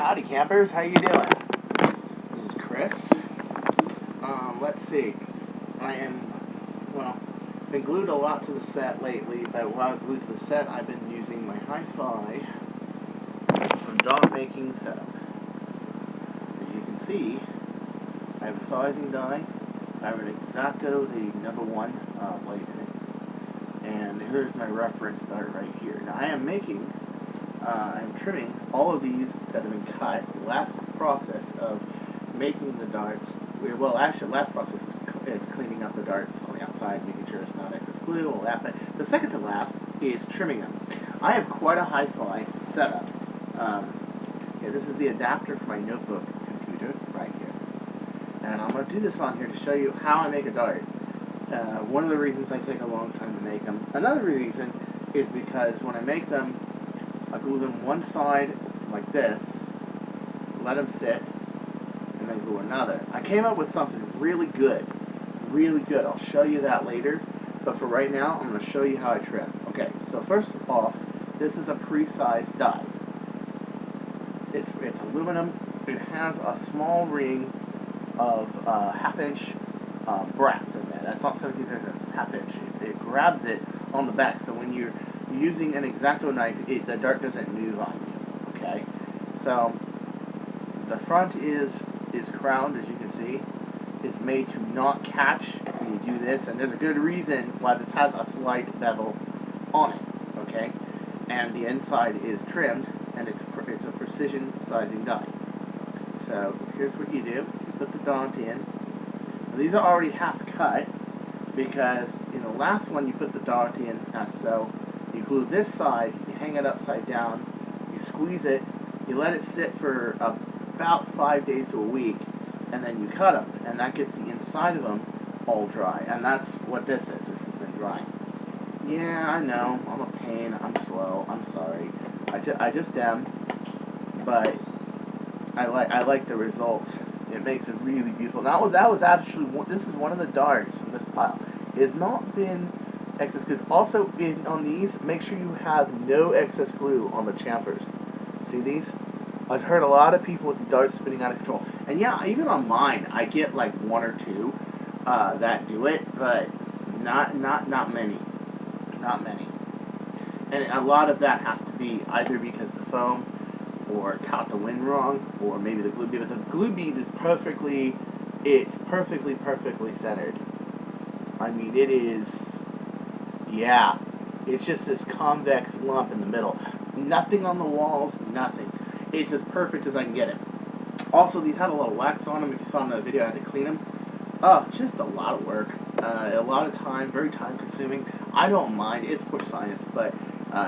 Howdy campers, how you doing? This is Chris. Let's see. I am, well, been glued a lot to the set lately, but while glued to the set, I've been using my hi-fi from dog making setup. As you can see, I have a sizing die. I have an X-dart, the number one blade in it. And here's my reference dart right here. Now I am making, I'm trimming all of these that have been cut. The last process of making the darts, well actually the last process is cleaning up the darts on the outside, making sure it's not excess glue, all that, but the second to last is trimming them. I have quite a hi-fi setup. This is the adapter for my notebook computer right here. And I'm going to do this on here to show you how I make a dart. One of the reasons I take a long time to make them. Another reason is because when I make them, I glue them one side like this, let them sit, and then glue another. I came up with something really good. Really good. I'll show you that later. But for right now, I'm going to show you how I trim. Okay, so first off, this is a pre-sized die. It's aluminum. It has a small ring of half-inch brass in there. That's not 17/3, it's half-inch. It grabs it on the back, so when you're using an X-dart knife, the dart doesn't move on you. Okay, so the front is crowned, as you can see. It's made to not catch when you do this, and there's a good reason why this has a slight bevel on it. Okay, and the inside is trimmed, and it's a precision sizing die. So here's what you do: you put the dart in. Now, these are already half cut because in the last one you put the dart in as so. You glue this side, you hang it upside down, you squeeze it, you let it sit for about 5 days to a week, and then you cut them, and that gets the inside of them all dry. And that's what this is. This has been drying. Yeah, I know. I'm a pain. I'm slow. I'm sorry. I just am. But I like the results. It makes it really beautiful. Now that was actually this is one of the darts from this pile. It has not been excess glue. Also, on these, make sure you have no excess glue on the chamfers. See these? I've heard a lot of people with the darts spinning out of control. And yeah, even on mine, I get like one or two that do it, but not many. Not many. And a lot of that has to be either because the foam or caught the wind wrong, or maybe the glue bead. But the glue bead is perfectly centered. I mean, it is, yeah, it's just this convex lump in the middle. Nothing on the walls, nothing. It's as perfect as I can get it. Also, these had a lot of wax on them. If you saw in the video, I had to clean them. Oh, just a lot of work. A lot of time, very time consuming. I don't mind, it's for science, but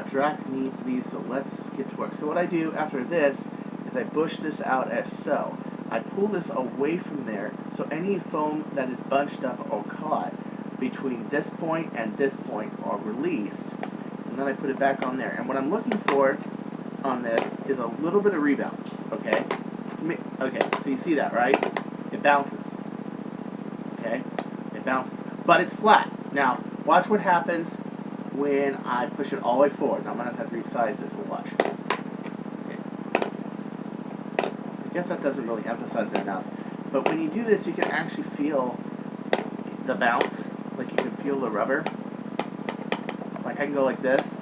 Drac needs these, so let's get to work. So what I do after this is I bush this out as so. I pull this away from there, so any foam that is bunched up or caught between this point and this point are released, and then I put it back on there. And what I'm looking for on this is a little bit of rebound, okay? Okay, so you see that, right? It bounces, okay? It bounces, but it's flat. Now, watch what happens when I push it all the way forward. Now, I'm going to have to resize this, but watch. Okay. I guess that doesn't really emphasize it enough, but when you do this, you can actually feel the bounce. Like you can feel the rubber. Like I can go like this,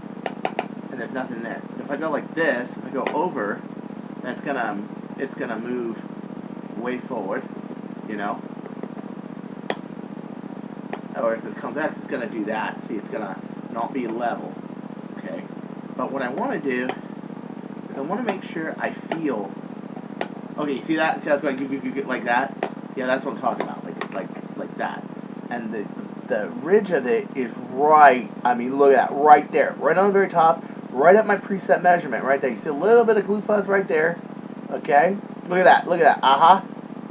and there's nothing there. But if I go like this, if I go over, then it's gonna move way forward, you know. Or if it's convex, it's gonna do that. See, it's gonna not be level. Okay. But what I want to do is I want to make sure I feel. Okay, you see that? See how it's going like that? Yeah, that's what I'm talking about. Like that. And the ridge of it is right, I mean, look at that, right there, right on the very top, right at my preset measurement, right there. You see a little bit of glue fuzz right there, okay? Look at that,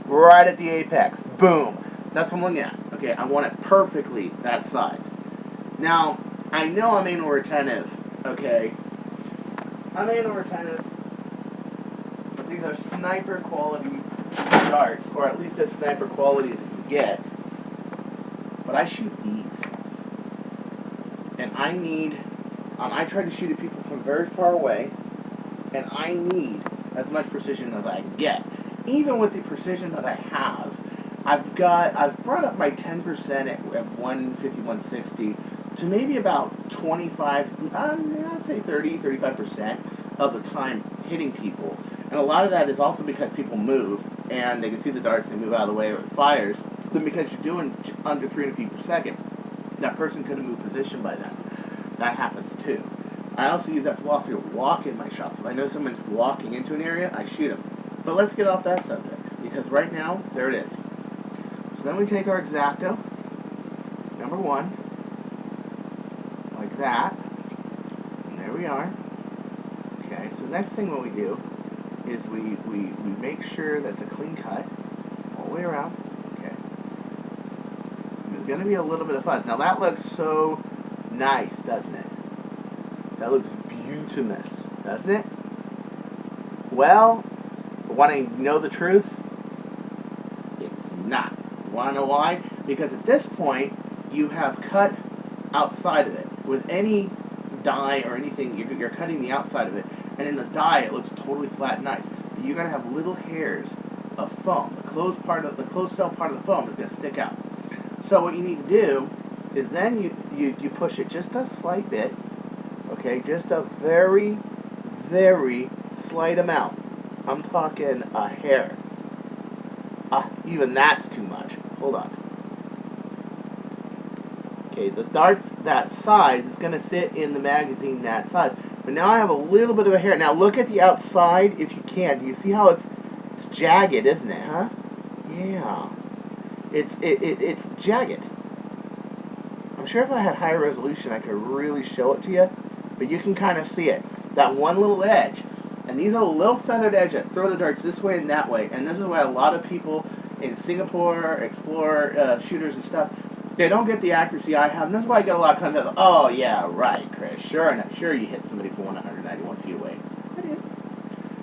right at the apex, boom. That's what I'm looking at. Okay, I want it perfectly that size. Now, I know I'm anal retentive, okay? I'm anal retentive, but these are sniper quality darts, or at least as sniper quality as you can get. But I shoot these, and I try to shoot at people from very far away, and I need as much precision as I can get. Even with the precision that I have, I've brought up my 10% at 150, 160 to maybe about 25, I'd say 30, 35% of the time hitting people. And a lot of that is also because people move, and they can see the darts, they move out of the way, or it fires. Then because you're doing under 300 feet per second, that person could have moved position by then. That happens too. I also use that philosophy of walk in my shots. If I know someone's walking into an area, I shoot them. But let's get off that subject, because right now, there it is. So then we take our X-dart, number 1, like that, and there we are. Okay, so the next thing what we do is we make sure that's a clean cut all the way around. Okay. There's going to be a little bit of fuzz. Now that looks so nice, doesn't it? That looks beautimous, doesn't it? Well, want to know the truth? It's not. Want to know why? Because at this point, you have cut outside of it. With any die or anything, you're cutting the outside of it, and in the die, it looks totally flat and nice. But you're gonna have little hairs of foam. The closed cell part of the foam is gonna stick out. So what you need to do is then you push it just a slight bit. Okay, just a very, very slight amount. I'm talking a hair. Even that's too much. Hold on. Okay, the dart's that size is going to sit in the magazine that size. But now I have a little bit of a hair. Now look at the outside if you can. Do you see how it's jagged, isn't it, huh? Yeah. It's jagged. I'm sure if I had higher resolution I could really show it to you. But you can kind of see it. That one little edge. And these are little feathered edges that throw the darts this way and that way. And this is why a lot of people in Singapore, explore shooters and stuff, they don't get the accuracy I have. And that's why I get a lot of comments of, oh yeah, right, Chris. Sure you hit somebody from 191 feet away.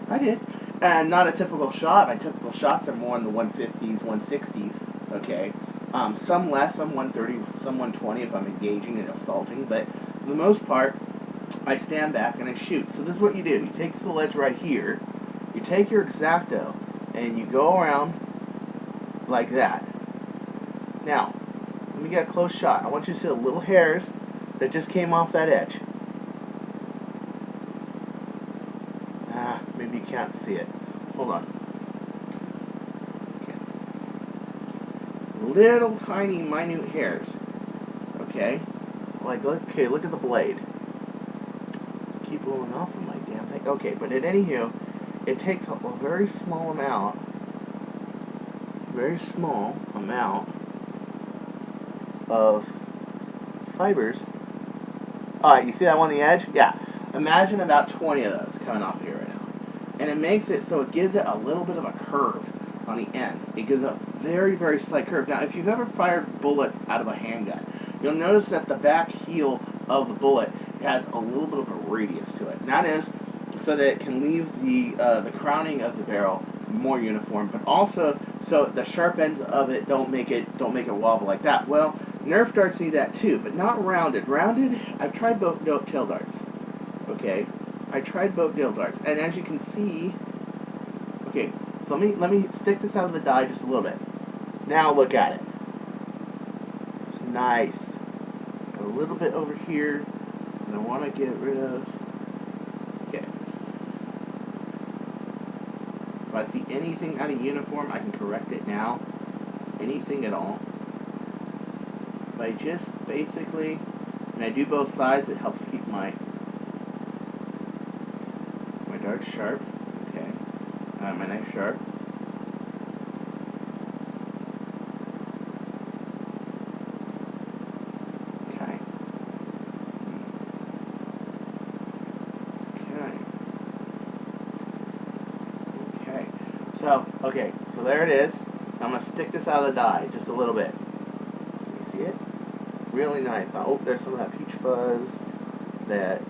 I did. And not a typical shot. My typical shots are more in the 150s, 160s. Okay. Some less, some 130, some 120 if I'm engaging and assaulting. But for the most part, I stand back and I shoot. So this is what you do. You take this little edge right here, you take your X-dart, and you go around like that. Now, let me get a close shot. I want you to see the little hairs that just came off that edge. Maybe you can't see it. Hold on. Okay. Little tiny minute hairs. Okay? Like, look at the blade. Keep blowing off of my damn thing. Okay, but at anywho, it takes a very small amount of fibers. You see that one on the edge? Yeah. Imagine about 20 of those coming off here right now. And it makes it so it gives it a little bit of a curve on the end. It gives a very, very slight curve. Now, if you've ever fired bullets out of a handgun, you'll notice that the back heel of the bullet has a little bit of a radius to it. And that is so that it can leave the crowning of the barrel more uniform, but also so the sharp ends of it don't make it wobble like that. Well, Nerf darts need that too, but not rounded. Rounded, I've tried both tail darts. Okay, I tried both tail darts, and as you can see, okay, so let me stick this out of the die just a little bit. Now look at it. It's nice. Got a little bit over here. And I want to get rid of. Okay. If I see anything out of uniform, I can correct it now. Anything at all. But I just basically, and I do both sides, it helps keep my dart sharp. Okay. My knife sharp. So there it is. I'm going to stick this out of the die just a little bit. Can you see it? Really nice. Now, oh, there's some of that peach fuzz that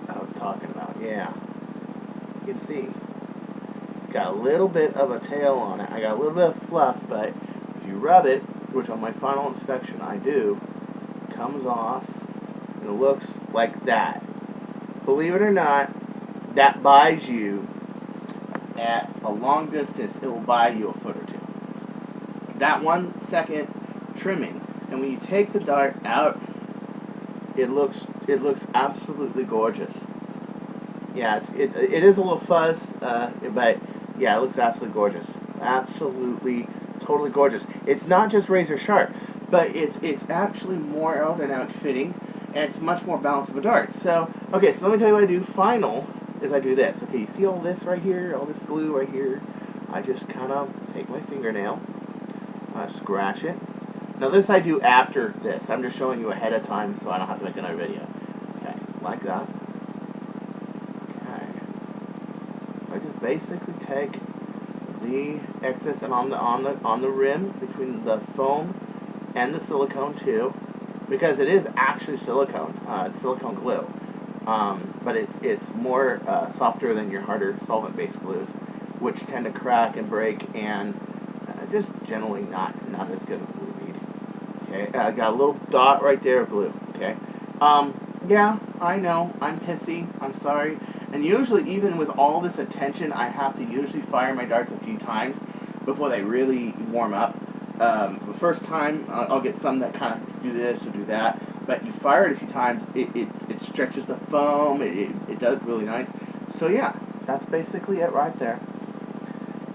I was talking about. Yeah. You can see. It's got a little bit of a tail on it. I got a little bit of fluff, but if you rub it, which on my final inspection I do, it comes off and it looks like that. Believe it or not, that buys you at a long distance, it will buy you a foot or two. That 1 second trimming, and when you take the dart out, it looks absolutely gorgeous. Yeah, it is a little fuzz, but yeah, it looks absolutely gorgeous. Absolutely, totally gorgeous. It's not just razor sharp, but it's actually more aerodynamic fitting, and it's much more balanced of a dart. So, okay, so let me tell you what I do final, is I do this. Okay, you see all this right here, all this glue right here? I just kind of take my fingernail, scratch it. Now this I do after this. I'm just showing you ahead of time so I don't have to make another video. Okay, like that. Okay. I just basically take the excess and on the rim between the foam and the silicone too, because it is actually silicone. It's silicone glue, but it's more softer than your harder solvent-based glues, which tend to crack and break and just generally not as good of glue bead. Okay, I got a little dot right there of glue. Okay, yeah, I know, I'm pissy. I'm sorry. And usually, even with all this attention, I have to usually fire my darts a few times before they really warm up. The first time, I'll get some that kind of do this or do that, but you fire it a few times, it stretches the foam, it does really nice. So yeah, that's basically it right there.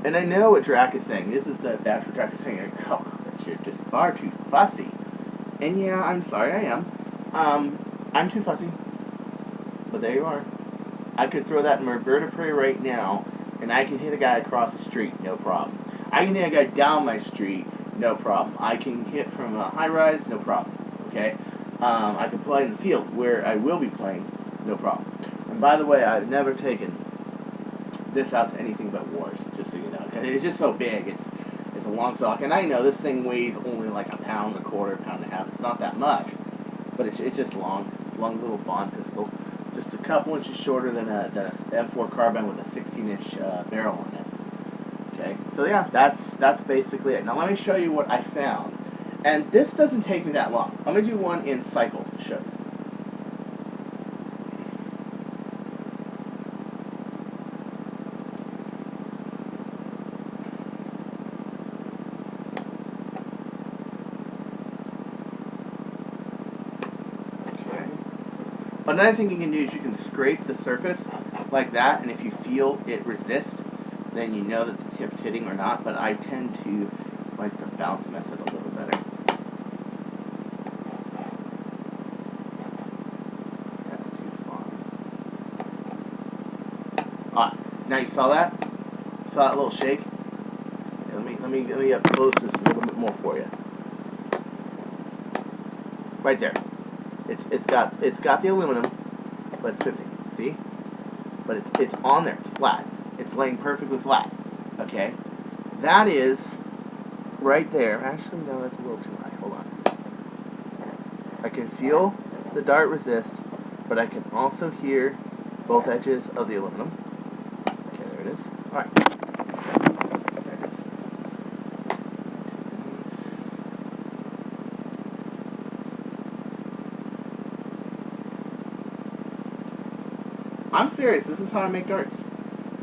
And I know what Drac is saying. This is the actual Drac is saying, oh, you're just far too fussy. And yeah, I'm sorry, I am. I'm too fussy. But there you are. I could throw that in my vertebrae right now, and I can hit a guy across the street, no problem. I can hit a guy down my street, no problem. I can hit from a high-rise, no problem. Okay? I can play in the field, where I will be playing, no problem. And by the way, I've never taken this out to anything but wars, just so you know. Because it's just so big. It's a long stock. And I know this thing weighs only like a pound, a quarter, pound and a half. It's not that much. But it's just long. It's a long little Bond pistol. Just a couple inches shorter than a M4 carbine with a 16-inch barrel on it. Okay, so yeah, that's basically it. Now let me show you what I found. And this doesn't take me that long. I'm going to do one in cycle to show you. Another thing you can do is you can scrape the surface like that, and if you feel it resist, then you know that the tip's hitting or not, but I tend to like the bounce method a little better. That's too far. Now you saw that? Saw that little shake? Yeah, let me up close this a little bit more for you. Right there. It's got the aluminum, but it's pivoting. See? But it's on there. It's flat. It's laying perfectly flat. Okay? That is right there. Actually, no, that's a little too high. Hold on. I can feel the dart resist, but I can also hear both edges of the aluminum. Okay, there it is. All right. There it is. I'm serious. This is how I make darts.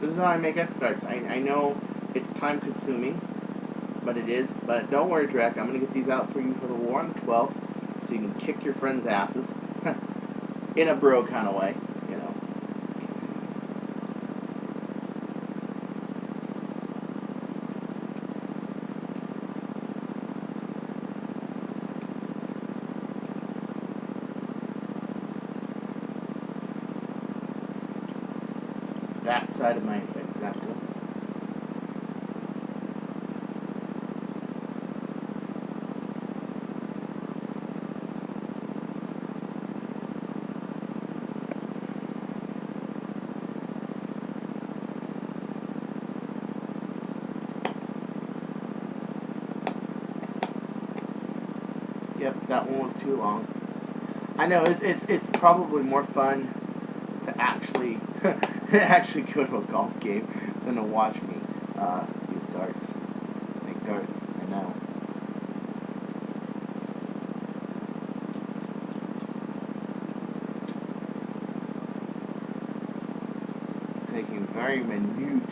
This is how I make X-darts. I know it's time consuming, but it is. But don't worry, Drac. I'm going to get these out for you for the war on the 12th, so you can kick your friends' asses in a bro kind of way, you know. That side of my X-acto. Yep, that one was too long. I know it's probably more fun to actually actually go to a golf game than to watch me use darts. Make darts, I know. Taking very minute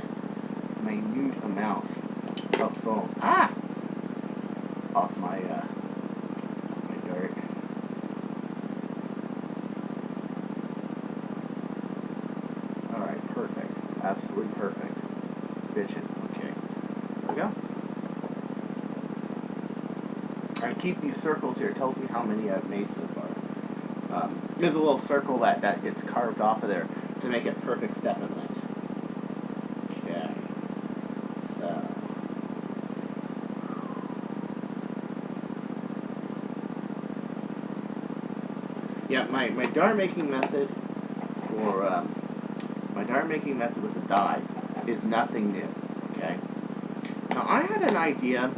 absolutely perfect. Bitchin'. Okay. There we go. I keep these circles here. It tells me how many I've made so far. There's a little circle that gets carved off of there to make it perfect stepping length. Okay. So. Yeah, my dart making method for my dart making method with the die is nothing new. Okay. Now I had an idea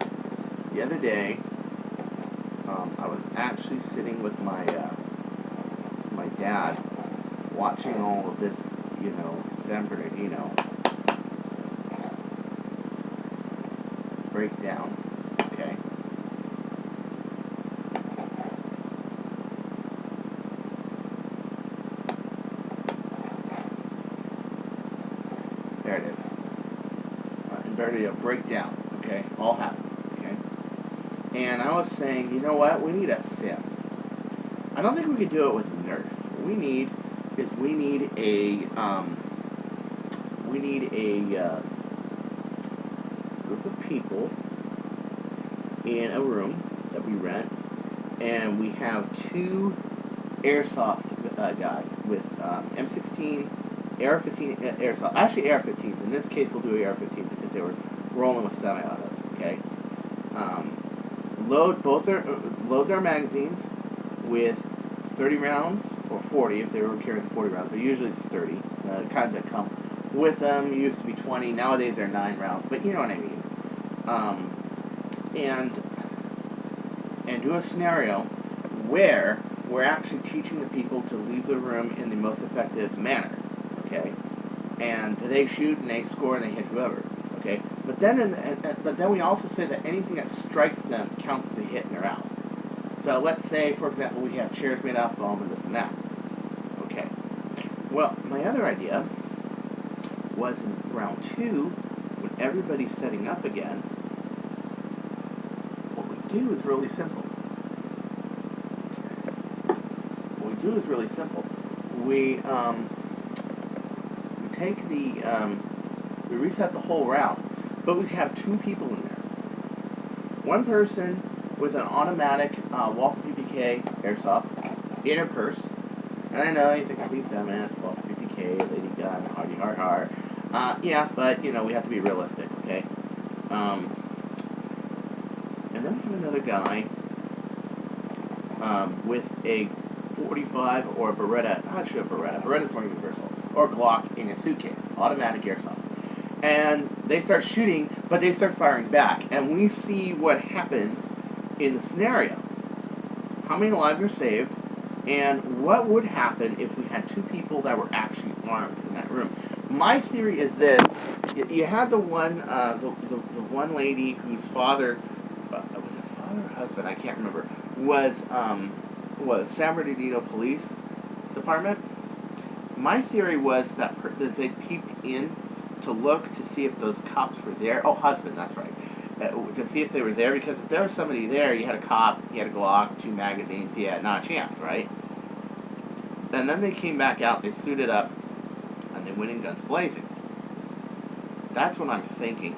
the other day. I was actually sitting with my my dad, watching all of this, San Bernardino breakdown. Okay. There it is. Bernardino breakdown. Okay. All happened. Okay. And I was saying, you know what? We need a sim. I don't think we could do it with Nerf. What we need is we need a group of people in a room that we rent, and we have two airsoft guys with M16, AR-15 airsoft. Actually, AR-15s. In this case, we'll do AR-15s because they were rolling with semi-autos. Okay. Load their magazines with 30 rounds, or 40 if they were carrying 40 rounds, but usually it's 30. The kinds that come with them used to be 20. Nowadays they're 9 rounds, but you know what I mean. And do a scenario where we're actually teaching the people to leave the room in the most effective manner. Okay, and they shoot and they score and they hit whoever. Okay, but then we also say that anything that strikes them counts as a hit and they're out. So let's say, for example, we have chairs made out of foam and this and that. Okay. Well, my other idea was in round 2, when everybody's setting up again, what we do is really simple. We take we reset the whole round, but we have 2 people in there. One person with an automatic Walther PPK airsoft in her purse. And I know you think I'm being feminist, Walther PPK, lady gun, hardy har har. Yeah, but we have to be realistic, okay? And then we have another guy with a 45 or a Beretta. Actually, a Beretta. Beretta's more universal. Or Glock in a suitcase, automatic airsoft. And they start shooting, but they start firing back, and we see what happens in the scenario. How many lives are saved, and what would happen if we had 2 people that were actually armed in that room? My theory is this: you had the one lady whose father was it father or husband? I can't remember. Was San Bernardino Police Department. My theory was that they peeped in to look to see if those cops were there. Oh, husband, that's right. To see if they were there, because if there was somebody there, you had a cop, you had a Glock, 2 magazines, you had not a chance, right? And then they came back out, they suited up, and they went in guns blazing. That's what I'm thinking.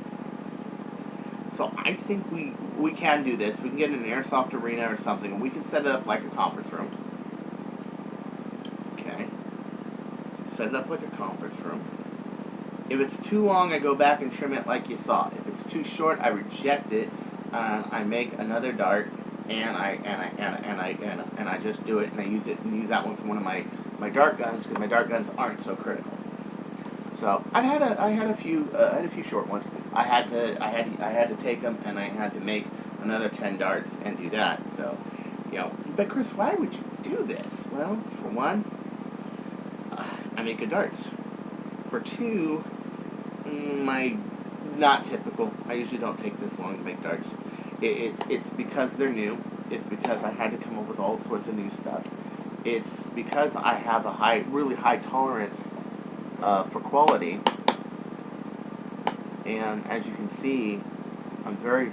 So I think we can do this. We can get in an airsoft arena or something, and we can set it up like a conference room. Okay. Set it up like a conference room. If it's too long, I go back and trim it like you saw. If it's too short, I reject it, and I make another dart, and I just do it, and I use that one for one of my dart guns, because my dart guns aren't so critical. So I had a few short ones. I had to take them, and I had to make another 10 darts and do that. So, but Chris, why would you do this? Well, for one, I make good darts. For 2, not typical. I usually don't take this long to make darts. It's because they're new. It's because I had to come up with all sorts of new stuff. It's because I have a really high tolerance for quality. And as you can see, I'm very,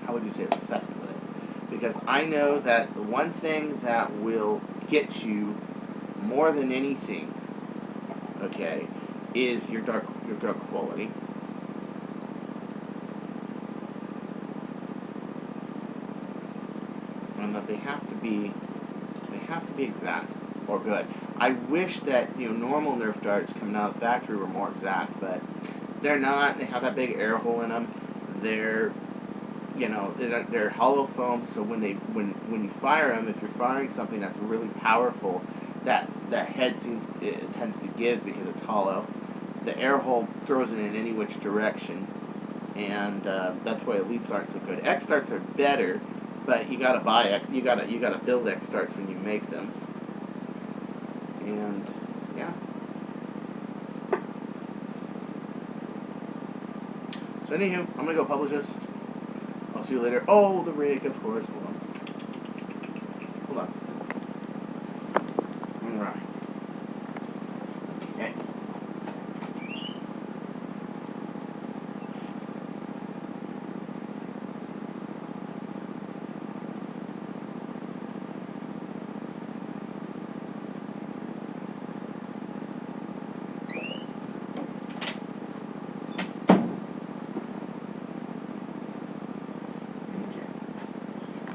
how would you say, obsessed with it. Because I know that the one thing that will get you more than anything, okay, is your dart quality. And that they have to be exact or good. I wish that normal Nerf darts coming out of the factory were more exact, but they're not. They have that big air hole in them. They're they're hollow foam, so when you fire them, if you're firing something that's really powerful, that head tends to give because it's hollow. The air hole throws it in any which direction, and that's why elites aren't so good. X-darts are better, but you gotta build X-darts when you make them. And yeah. So anywho, I'm gonna go publish this. I'll see you later. Oh, the rig, of course. Hold on. Alright. Okay.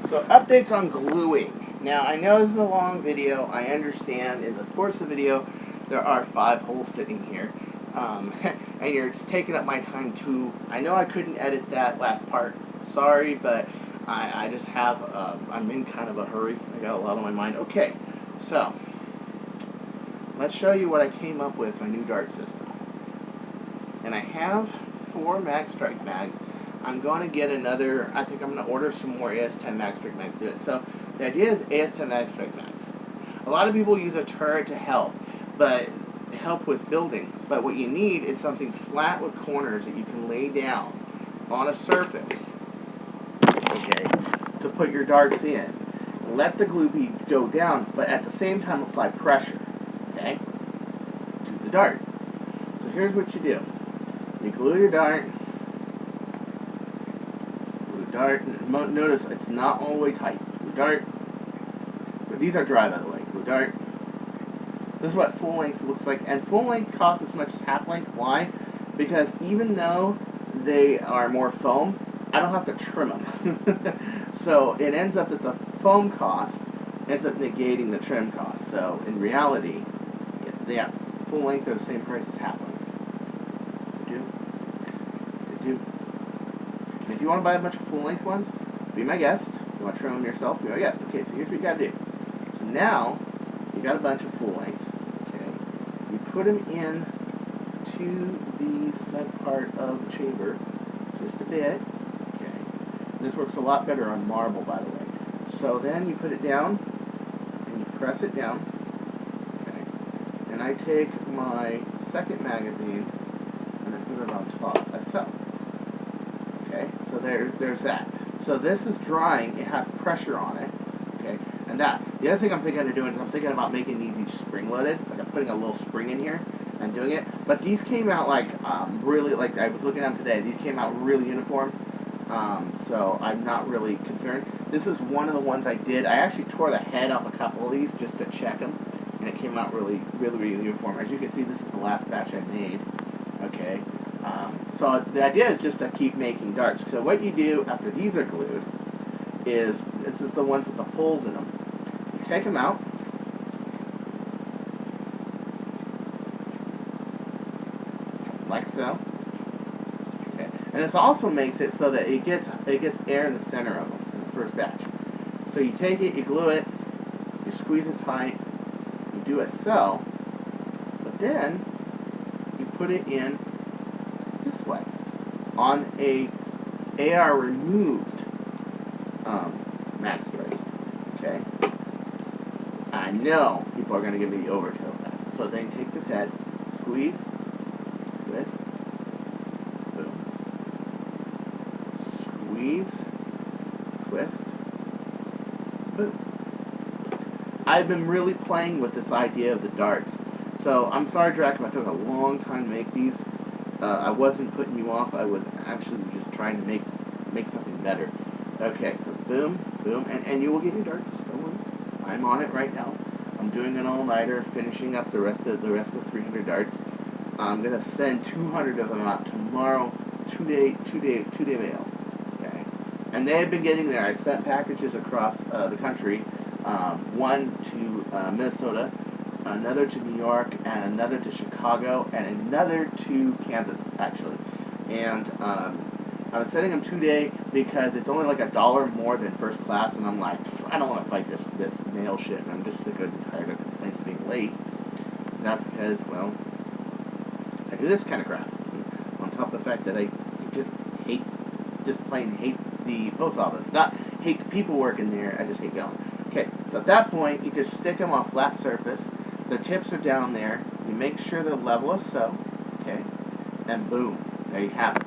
So updates on gluing. Now I know this is a long video. I understand in the course of the video there are 5 holes sitting here. And it's taking up my time too. I know I couldn't edit that last part. Sorry, but I just have, I'm in kind of a hurry. I got a lot on my mind. Okay, so let's show you what I came up with, my new dart system. And I have 4 mag strike mags. I'm going to get another, I think I'm going to order some more AS10 mag strike mags to do it. So the idea is AS10 mag strike mags. A lot of people use a turret to help with building. But what you need is something flat with corners that you can lay down on a surface, okay, to put your darts in. Let the glue bead go down, but at the same time apply pressure, okay, to the dart. So here's what you do. You glue your dart. Notice it's not all the way tight. Glue dart. But these are dry, by the way. Glue dart. This is what full length looks like, and full length costs as much as half length. Why? Because even though they are more foam, I don't have to trim them. So it ends up that the foam cost ends up negating the trim cost. So in reality, yeah, full length are the same price as half length. They do. And if you want to buy a bunch of full-length ones, be my guest. If you want to trim them yourself, be my guest. Okay, so here's what you got to do. So now, you got a bunch of full-lengths. Okay, you put them in to the snug part of the chamber, just a bit. Okay, this works a lot better on marble, by the way. So then you put it down, and you press it down. Okay, and I take my second magazine, and I put it on top, like so. Okay, so there's that. So this is drying. It has pressure on it. Okay, and the other thing I'm thinking of doing is I'm thinking about making these each spring loaded. Like I'm putting a little spring in here and doing it. But these came out like really, like I was looking at them today. These came out really uniform. So I'm not really concerned. This is one of the ones I did. I actually tore the head off a couple of these just to check them, and it came out really uniform. As you can see, this is the last batch I made. Okay. So the idea is just to keep making darts. So what you do after these are glued is, this is the ones with the holes in them. You take them out. Like so. Okay. And this also makes it so that it gets air in the center of them in the first batch. So you take it, you glue it, you squeeze it tight, you do it so, but then you put it in this way on a AR removed mag strike. Okay, I know people are going to give me the overkill of that. So then take this head, squeeze, twist, boom, squeeze, twist, boom. I've been really playing with this idea of the darts. So I'm sorry, Drac, if I took a long time to make these. I wasn't putting you off. I was actually just trying to make something better. Okay, so boom, boom, and you will get your darts. Don't worry. I'm on it right now. I'm doing an all-nighter, finishing up the rest of the 300 darts. I'm gonna send 200 of them out tomorrow, two-day mail. Okay, and they've been getting there. I sent packages across the country, one to Minnesota, another to New York, and another to Chicago, and another to Kansas, actually. And I'm sending them 2-day because it's only like $1 more than first class, and I'm like, I don't want to fight this mail shit, and I'm just sick and tired of complaints being late. And that's because, well, I do this kind of crap. On top of the fact that I just plain hate the post office. Not hate the people working there, I just hate going. Okay, so at that point, you just stick them on a flat surface. The tips are down there. You make sure they're level as so, okay, and boom, there you have it.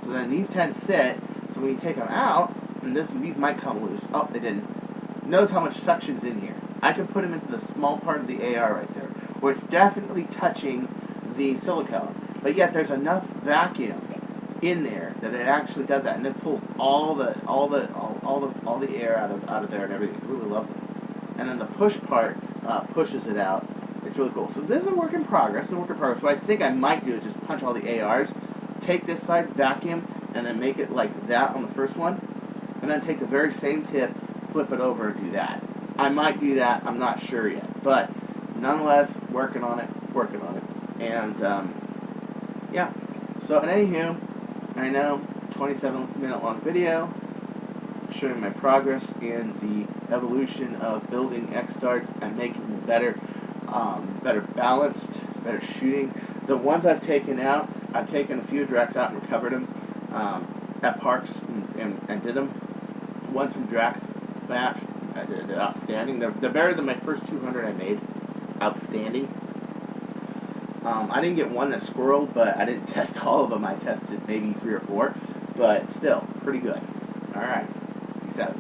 So then these 10 sit, so when you take them out, and these might come loose. Oh, they didn't. Notice how much suction's in here. I can put them into the small part of the AR right there, where it's definitely touching the silicone, but yet there's enough vacuum in there that it actually does that, and it pulls all the air out of there and everything. It's really lovely. And then the push part pushes it out. It's really cool. So this is a work in progress. What I think I might do is just punch all the ARs, take this side, vacuum, and then make it like that on the first one, and then take the very same tip, flip it over, and do that. I might do that. I'm not sure yet, but nonetheless, working on it, and yeah. So, and anywho, I know 27-minute long video showing my progress in the evolution of building X-darts and making them better balanced, better shooting. The ones I've taken out, I've taken a few Dracs out and recovered them at parks and did them. Ones from Drac's batch, they're outstanding. They're better than my first 200 I made. Outstanding. I didn't get one that squirreled, but I didn't test all of them. I tested maybe 3 or 4, but still, pretty good. Alright, peace out.